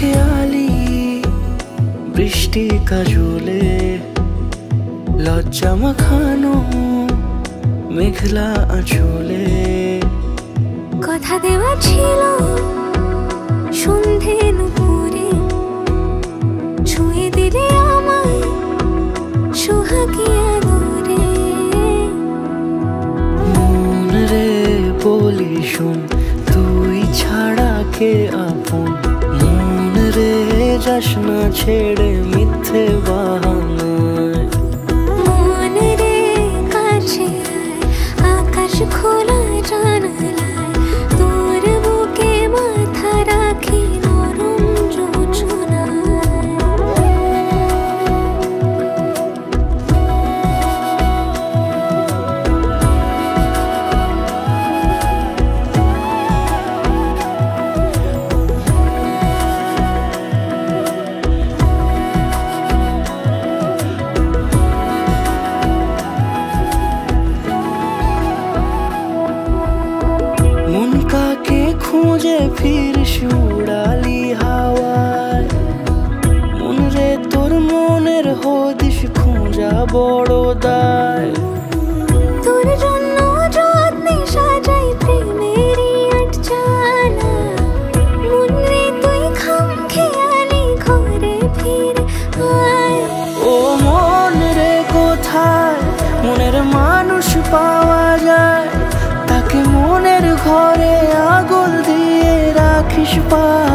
খেয়ালি বৃষ্টি কাজলে লজ্জা মাখানো মেঘলা আঁচলে কথা দেওয়া ছিল সন্ধে নুপুরে ছুঁয়ে দিলে আমায় সোহাগী আদরে। মন রে বলি শোন তুই ছাড়া কে আপন, মন রে যাস না ছেড়ে মিথ্যে বাহানায়। মন রে কাছে আকাশ খোলা জানালায় তোর বুকে মাথা রাখি নরম যোজনায়। মন কাকে খুঁজে ফিরিস উড়ালি হাওয়ায়, মন রে তোর মনের হদিস খুঁজা বড় দায়। তোর জন্য যত্নে সাজাই প্রেমেরই আটচালা, মন রে তুই খামখেয়ালি ঘরে ফিরে আয়। ও মন রে কোথায় মনের মানুষ পাওয়া যায়, তাকে মনের ঘরে আগুন দিয়ে রাখিস পায়।